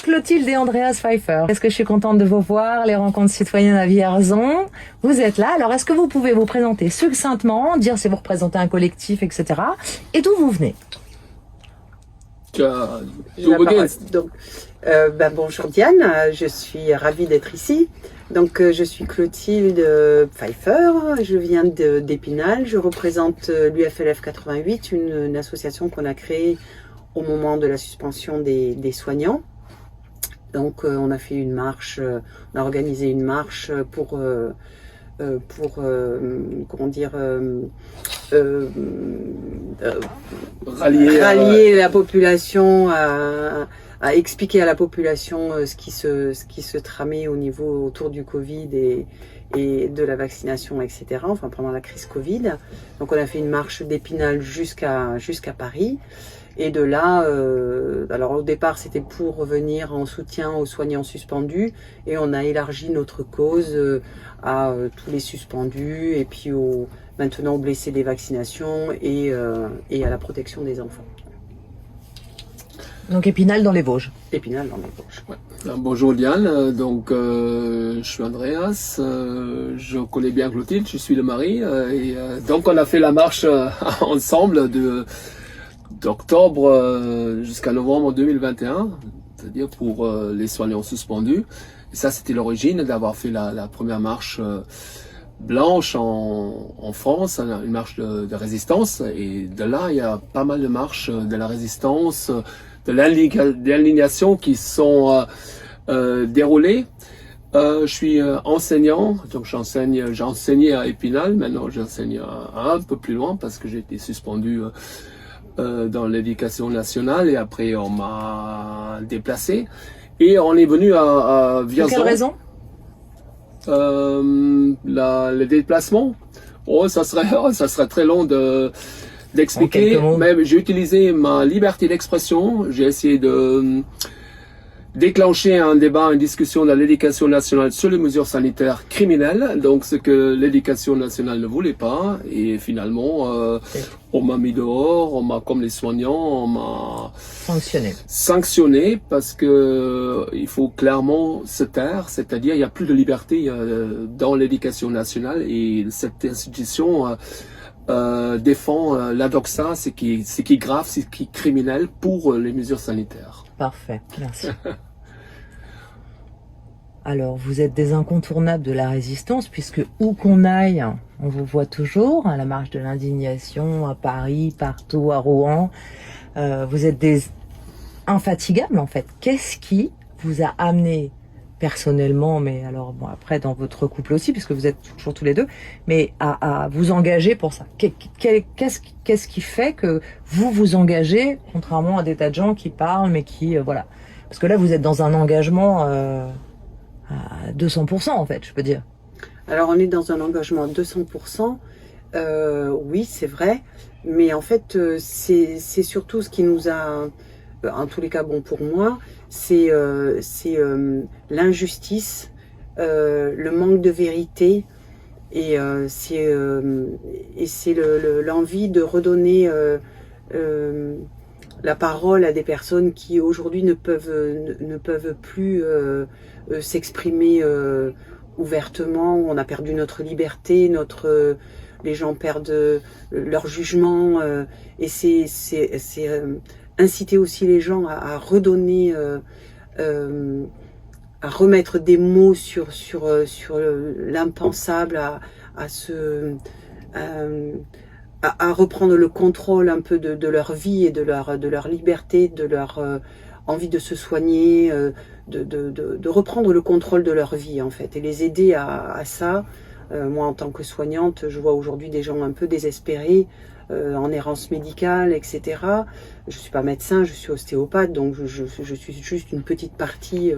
Clotilde et Andreas Pfeiffer. Est-ce que je suis contente de vous voir, les rencontres citoyennes à Vierzon. Vous êtes là, alors est-ce que vous pouvez vous présenter succinctement, dire si vous représentez un collectif, etc. et d'où vous venez? Bonjour Diane, je suis ravie d'être ici. Donc je suis Clotilde Pfeiffer, je viens d'Épinal, je représente l'UFLF 88, une association qu'on a créée au moment de la suspension des soignants. Donc on a fait une marche, on a organisé une marche pour rallier la population, à expliquer à la population ce qui se tramait au niveau autour du Covid et de la vaccination, etc. Enfin pendant la crise Covid. Donc on a fait une marche d'Épinal jusqu'à Paris. Et de là, alors au départ c'était pour venir en soutien aux soignants suspendus et on a élargi notre cause à tous les suspendus et puis maintenant aux blessés des vaccinations et à la protection des enfants. Donc Épinal dans les Vosges. Épinal dans les Vosges. Ouais. Bonjour Diane, donc je suis Andreas, je connais bien Clotilde, je suis le mari donc on a fait la marche ensemble d'octobre jusqu'à novembre 2021, c'est-à-dire pour les soignants suspendus. Et ça, c'était l'origine d'avoir fait la première marche blanche en France, une marche de résistance. Et de là, il y a pas mal de marches de la résistance, de l'indignation qui sont déroulées. Je suis enseignant, donc j'enseignais à Épinal, maintenant j'enseigne un peu plus loin parce que j'ai été suspendu dans l'éducation nationale et après on m'a déplacé et on est venu à Vierzon. Pour quelle raison? Le déplacement, ça serait très long d'expliquer, mais j'ai utilisé ma liberté d'expression, j'ai essayé de déclencher un débat, une discussion de l'éducation nationale sur les mesures sanitaires criminelles, donc ce que l'éducation nationale ne voulait pas, et finalement on m'a mis dehors, comme les soignants, on m'a sanctionné parce que il faut clairement se taire, c'est-à-dire il n'y a plus de liberté dans l'éducation nationale et cette institution défend la doxa, ce qui est grave, ce qui est criminel pour les mesures sanitaires. Parfait, merci. Alors, vous êtes des incontournables de la résistance, puisque où qu'on aille, on vous voit toujours, à la marche de l'indignation, à Paris, partout, à Rouen. Vous êtes des infatigables, en fait. Qu'est-ce qui vous a amené personnellement, mais alors bon, après dans votre couple aussi, puisque vous êtes toujours tous les deux, mais à vous engager pour ça? Qu'est-ce qui fait que vous vous engagez, contrairement à des tas de gens qui parlent, mais qui, voilà. Parce que là, vous êtes dans un engagement à 200%, en fait, je peux dire. Alors, on est dans un engagement à 200%, oui, c'est vrai, mais en fait, c'est surtout ce qui nous a, en tous les cas, bon pour moi, c'est l'injustice, le manque de vérité, et c'est l'envie de redonner la parole à des personnes qui aujourd'hui ne peuvent plus s'exprimer ouvertement. On a perdu notre liberté, les gens perdent leur jugement, et c'est inciter aussi les gens à redonner, à remettre des mots sur l'impensable, à reprendre le contrôle un peu de leur vie et de leur liberté, de leur envie de se soigner, de reprendre le contrôle de leur vie en fait, et les aider à ça. Moi en tant que soignante, je vois aujourd'hui des gens un peu désespérés, en errance médicale, etc. Je suis pas médecin, je suis ostéopathe, donc je suis juste une petite partie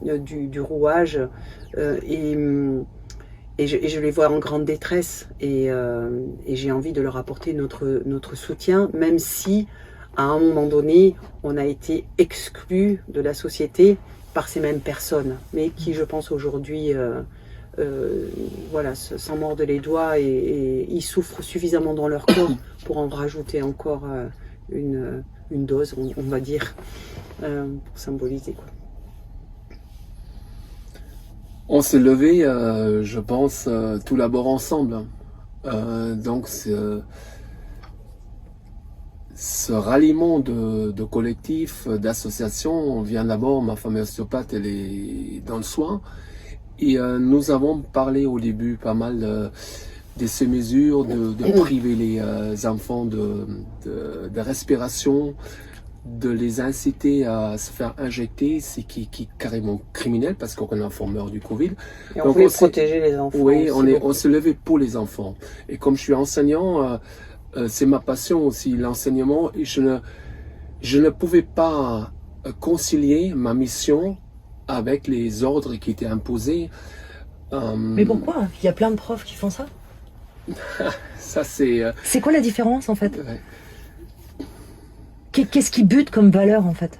du rouage, et je les vois en grande détresse, et j'ai envie de leur apporter notre soutien, même si à un moment donné on a été exclus de la société par ces mêmes personnes, mais qui, je pense, aujourd'hui voilà, s'en mordent les doigts, et ils souffrent suffisamment dans leur corps pour en rajouter encore une dose, on va dire, pour symboliser, quoi. On s'est levé, je pense, tout d'abord ensemble. Donc, ce ralliement de collectifs, d'associations, vient d'abord, ma femme est ostéopathe, elle est dans le soin. Et nous avons parlé au début pas mal de ces mesures, de priver les enfants de respiration, de les inciter à se faire injecter, c'est qui est carrément criminel parce qu'on a enfants meurent du Covid. Et on voulait protéger les enfants. Oui, on s'est levé pour les enfants. Et comme je suis enseignant, c'est ma passion aussi, l'enseignement. Et je ne pouvais pas concilier ma mission avec les ordres qui étaient imposés. Mais pourquoi? Il y a plein de profs qui font ça. Ça c'est... C'est quoi la différence en fait? Qu'est-ce qui bute comme valeur en fait?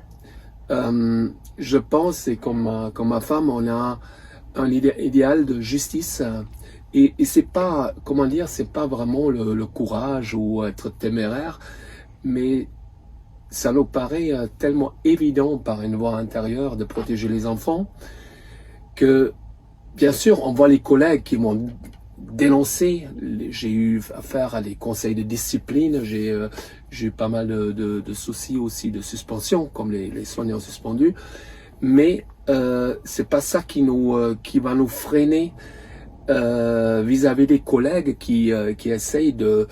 Je pense, c'est comme ma femme, on a un idéal de justice et c'est pas, comment dire, c'est pas vraiment le courage ou être téméraire, mais ça nous paraît tellement évident par une voie intérieure de protéger les enfants que, bien sûr, on voit les collègues qui m'ont dénoncé. J'ai eu affaire à des conseils de discipline, j'ai eu pas mal de soucis aussi de suspension, comme les soignants suspendus, mais c'est pas ça qui va nous freiner vis-à-vis des collègues qui essayent de,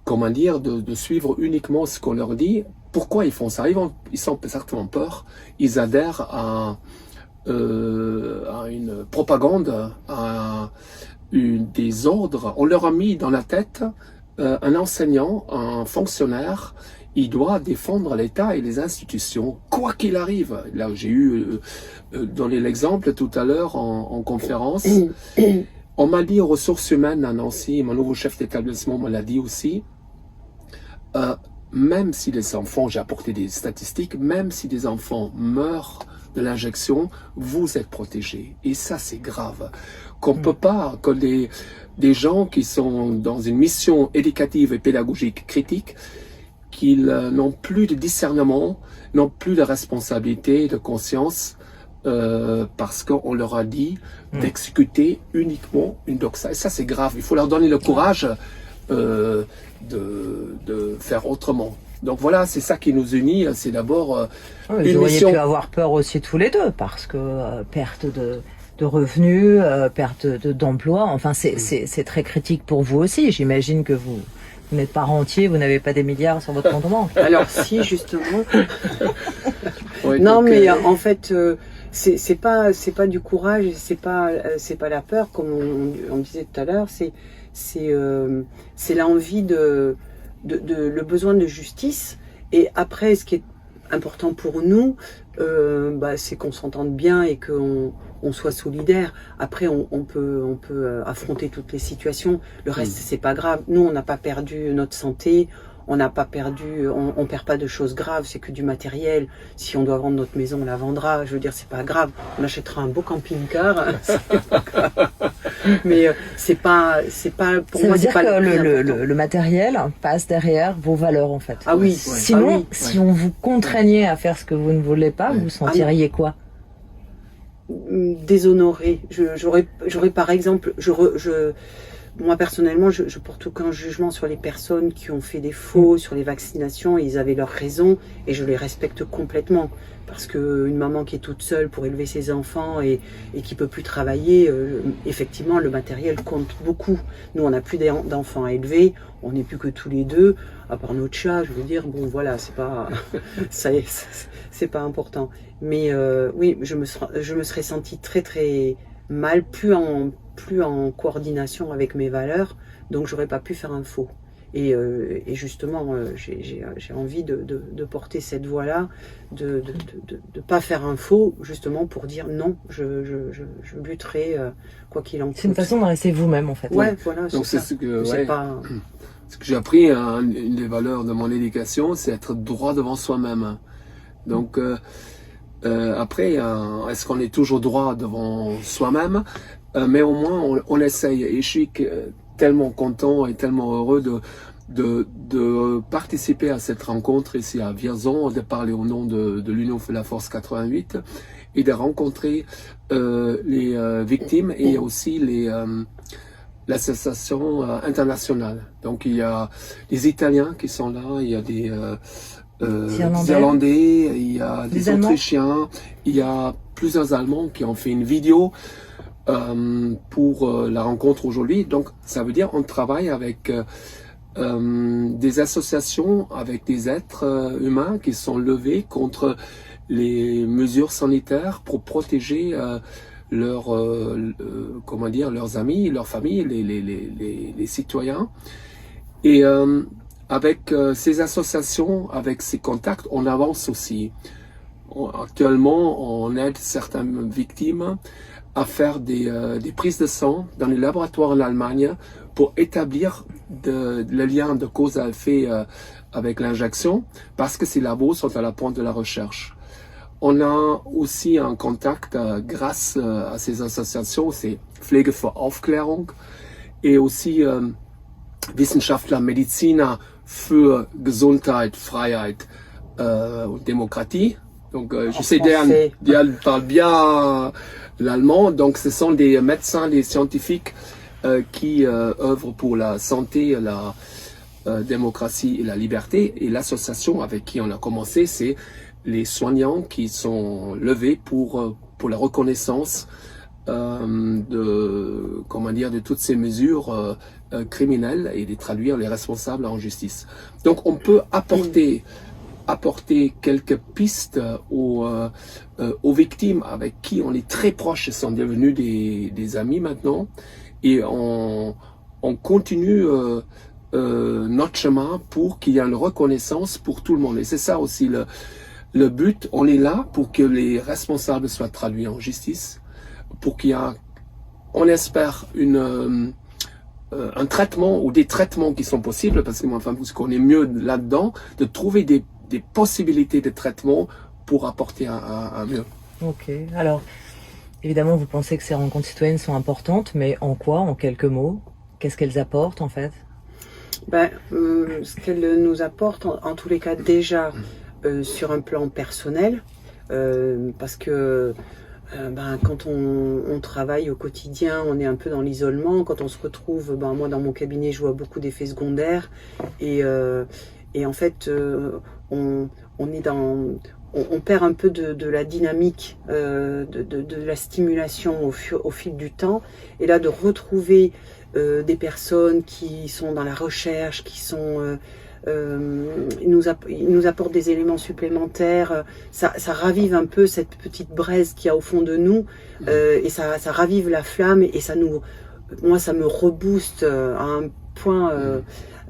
comment dire, de suivre uniquement ce qu'on leur dit. Pourquoi ils font ça? Ils sont certainement peur, ils adhèrent à une propagande, à des ordres. On leur a mis dans la tête un enseignant, un fonctionnaire, il doit défendre l'État et les institutions, quoi qu'il arrive. Là, j'ai eu donné l'exemple tout à l'heure en conférence. On m'a dit aux ressources humaines à Nancy, mon nouveau chef d'établissement me l'a dit aussi, même si les enfants, j'ai apporté des statistiques, même si des enfants meurent de l'injection, vous êtes protégés. Et ça, c'est grave. Qu'on peut pas, que des gens qui sont dans une mission éducative et pédagogique critique, qu'ils n'ont plus de discernement, n'ont plus de responsabilité, de conscience, parce qu'on leur a dit d'exécuter uniquement une doxa. Et ça, c'est grave. Il faut leur donner le courage de faire autrement. Donc voilà, c'est ça qui nous unit. C'est d'abord une mission. Vous auriez pu avoir peur aussi tous les deux, parce que perte de revenus, perte d'emploi, enfin c'est très critique pour vous aussi. J'imagine que vous n'êtes pas rentier, vous n'avez pas des milliards sur votre compte en banque. Alors si, justement. Oui, non, donc, mais en fait, c'est pas du courage, c'est pas la peur, comme on disait tout à l'heure. C'est l'envie le besoin de justice. Et après, ce qui est important pour nous, c'est qu'on s'entende bien et qu'on soit solidaire. Après, on peut affronter toutes les situations. Le reste, c'est pas grave. Nous, on n'a pas perdu notre santé. On n'a pas perdu, on perd pas de choses graves, c'est que du matériel. Si on doit vendre notre maison, on la vendra. Je veux dire, c'est pas grave. On achètera un beau camping-car. C'est pas grave. Mais c'est pas pour moi. Ça veut dire que le matériel passe derrière vos valeurs en fait. Ah oui. Sinon, si on vous contraignait à faire ce que vous ne voulez pas, vous sentiriez quoi? Déshonoré. J'aurais par exemple, moi personnellement, je porte aucun jugement sur les personnes qui ont fait des faux sur les vaccinations. Ils avaient leurs raisons et je les respecte complètement. Parce qu'une maman qui est toute seule pour élever ses enfants et qui peut plus travailler, effectivement, le matériel compte beaucoup. Nous, on n'a plus d'enfants à élever, on n'est plus que tous les deux, à part notre chat. Je veux dire, bon, voilà, c'est pas, c'est pas important. Mais oui, je me serais sentie très très mal, plus en coordination avec mes valeurs, donc j'aurais pas pu faire un faux. Et justement, j'ai envie de porter cette voie-là, de pas faire un faux, justement pour dire non, je lutterai quoi qu'il en coûte. C'est une façon de rester vous-même en fait. Ouais, voilà. Donc c'est ce que ce que j'ai appris, une des valeurs de mon éducation, c'est être droit devant soi-même. Donc après, est-ce qu'on est toujours droit devant soi-même? Mais au moins on essaye. Et je suis tellement content et tellement heureux de participer à cette rencontre ici à Vierzon, de parler au nom de l'Union fait la force 88 et de rencontrer les victimes et aussi l'association internationale. Donc il y a des Italiens qui sont là, il y a des Irlandais, il y a des Autrichiens, il y a plusieurs Allemands qui ont fait une vidéo pour la rencontre aujourd'hui. Donc ça veut dire on travaille avec des associations, avec des êtres humains qui sont levés contre les mesures sanitaires pour protéger leurs amis, leurs familles, les citoyens. Et avec ces associations, avec ces contacts, on avance aussi. Actuellement, on aide certaines victimes à faire des prises de sang dans les laboratoires en Allemagne pour établir le lien de cause à effet avec l'injection, parce que ces labos sont à la pointe de la recherche. On a aussi un contact grâce à ces associations, c'est Pflege für Aufklärung et aussi Wissenschaftler, Mediziner für Gesundheit, Freiheit und Demokratie. Donc je sais Diane parle bien l'allemand, donc ce sont des médecins, des scientifiques qui œuvrent pour la santé, la démocratie et la liberté. Et l'association avec qui on a commencé, c'est les soignants qui sont levés pour la reconnaissance de toutes ces mesures criminelles et de traduire les responsables en justice. Donc on peut apporter quelques pistes aux victimes avec qui on est très proches et sont devenus des amis maintenant. Et on continue notre chemin pour qu'il y ait une reconnaissance pour tout le monde. Et c'est ça aussi le but. On est là pour que les responsables soient traduits en justice, pour qu'il y ait, on espère, un traitement ou des traitements qui sont possibles, parce que moi, enfin, vous connaissez mieux là-dedans, de trouver des possibilités de traitement pour apporter un mieux. Ok, alors évidemment vous pensez que ces rencontres citoyennes sont importantes, mais en quoi, en quelques mots, qu'est-ce qu'elles apportent en fait? Ce qu'elles nous apportent, en tous les cas déjà sur un plan personnel, parce que quand on travaille au quotidien, on est un peu dans l'isolement. Quand on se retrouve, moi dans mon cabinet, je vois beaucoup d'effets secondaires et en fait, on perd un peu de la dynamique, de la stimulation au fil du temps. Et là, de retrouver des personnes qui sont dans la recherche, qui sont ils nous apportent des éléments supplémentaires, ça ravive un peu cette petite braise qu'il y a au fond de nous, et ça ravive la flamme, et moi ça me rebooste à un point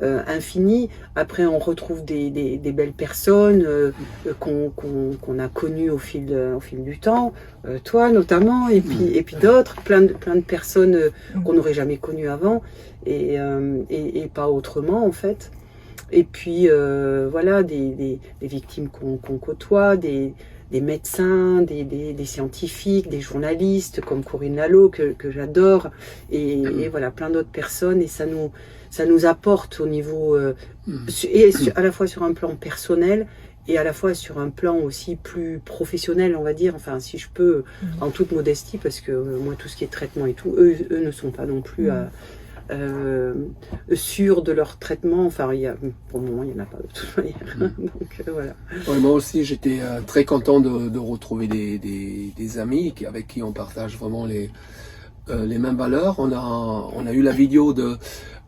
infini. Après on retrouve des belles personnes qu'on a connues au fil du temps, toi notamment, et puis d'autres, plein de personnes qu'on n'aurait jamais connues avant, et pas autrement en fait. Et puis voilà, des victimes qu'on côtoie, des médecins, des scientifiques, des journalistes comme Corinne Lalo que j'adore, et voilà, plein d'autres personnes, et ça nous apporte au niveau à la fois sur un plan personnel et à la fois sur un plan aussi plus professionnel, on va dire, enfin si je peux, en toute modestie, parce que moi tout ce qui est traitement et tout, eux ne sont pas non plus sûrs de leur traitement. Enfin, pour le moment, il n'y en a pas de toute manière. Donc, voilà. Ouais, moi aussi, j'étais très content de retrouver des amis avec qui on partage vraiment les mêmes valeurs. On a eu la vidéo de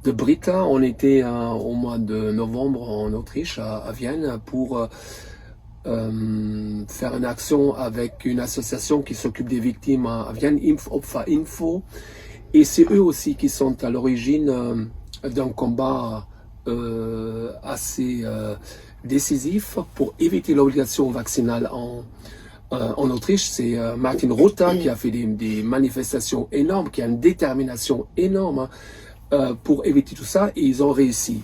Britta. On était au mois de novembre en Autriche, à Vienne, pour faire une action avec une association qui s'occupe des victimes à Vienne, Impfopfer Info. Et c'est eux aussi qui sont à l'origine d'un combat assez décisif pour éviter l'obligation vaccinale en Autriche. C'est Martin Rota qui a fait des manifestations énormes, qui a une détermination énorme pour éviter tout ça, et ils ont réussi.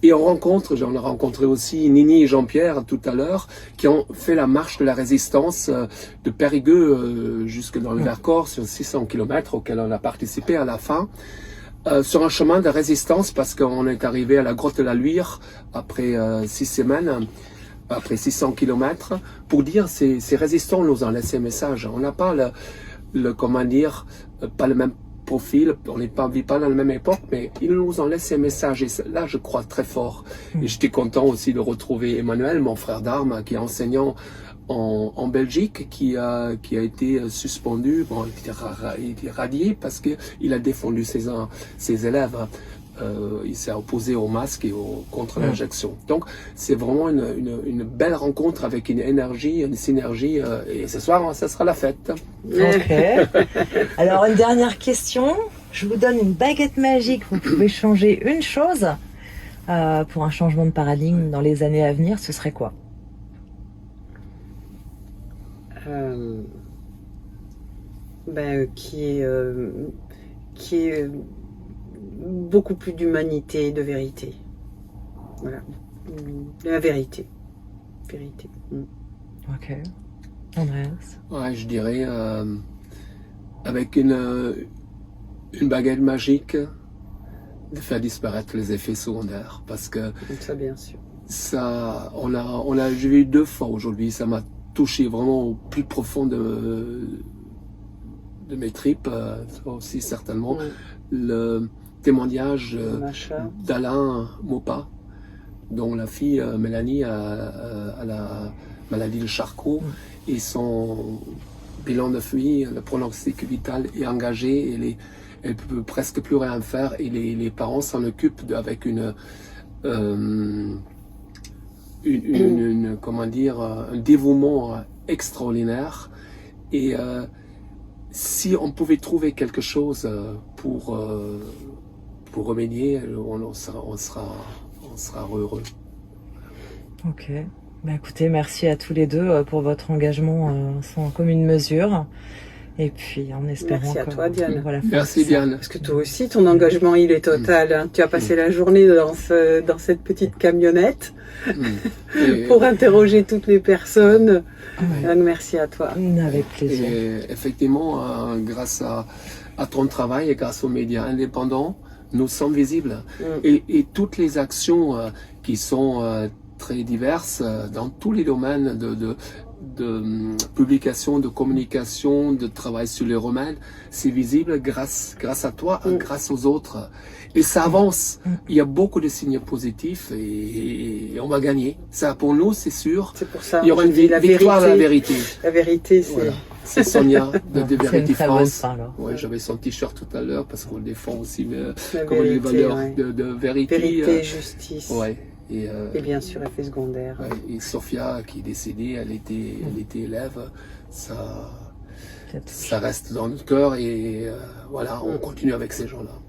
Et j'en ai rencontré aussi Nini et Jean-Pierre tout à l'heure, qui ont fait la marche de la résistance de Périgueux jusque dans le Vercors, sur 600 km, auquel on a participé à la fin, Sur un chemin de résistance, parce qu'on est arrivé à la grotte de la Luire après 6 semaines, après 600 km, pour dire ces résistants nous ont laissé un message. On n'a pas comment dire, pas le même profil, on n'est pas, vit pas dans la même époque, mais ils nous ont laissé un message. Et là, je crois très fort. Et j'étais content aussi de retrouver Emmanuel, mon frère d'armes, qui est enseignant en Belgique, qui a été suspendu, bon, il était radié parce qu'il a défendu ses élèves. Il s'est opposé au masque et contre l'injection. Donc, c'est vraiment une belle rencontre avec une énergie, une synergie. Et ce soir, ça sera la fête. Ok. Alors, une dernière question. Je vous donne une baguette magique. Vous pouvez changer une chose pour un changement de paradigme dans les années à venir. Ce serait quoi? Qui est beaucoup plus d'humanité et de vérité. Voilà. La vérité. Vérité. Ok. Andreas? Ouais, je dirais avec une baguette magique de faire disparaître les effets secondaires, parce que ça, bien sûr. Ça, j'ai vu 2 fois aujourd'hui, ça m'a touché vraiment au plus profond de mes tripes, aussi certainement. Le témoignage d'Alain Maupas, dont la fille Mélanie a la maladie de Charcot, et son bilan de vie, le pronostic vital est engagé, elle peut presque plus rien faire, et les parents s'en occupent avec comment dire, un dévouement extraordinaire. Et si on pouvait trouver quelque chose pour remédier, on sera heureux. Ok. Bah écoutez, merci à tous les deux pour votre engagement sans commune mesure. Et puis en espérant merci à toi, Diane. Voilà, merci Diane. Parce que toi aussi, ton engagement, il est total. Hein. Tu as passé la journée dans cette petite camionnette pour interroger toutes les personnes. Donc, merci à toi. Avec plaisir. Et effectivement, grâce à ton travail et grâce aux médias indépendants, nous sommes visibles. Et toutes les actions qui sont très diverses dans tous les domaines de publication, de communication, de travail sur les remèdes, c'est visible grâce à toi, grâce aux autres. Et ça avance. Il y a beaucoup de signes positifs et on va gagner. Ça, pour nous, c'est sûr. C'est pour ça. Il y aura une victoire de la vérité. La vérité, c'est... Voilà. C'est Sonia de Vérité France. Ouais, j'avais son t-shirt tout à l'heure parce qu'on défend aussi les valeurs de vérité. Vérité, justice. Ouais. Et bien sûr, effet secondaire. Ouais, et Sophia, qui est décédée, elle était élève. Ça reste dans notre cœur et voilà, on continue avec ces gens-là.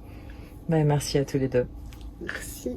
Merci à tous les deux. Merci.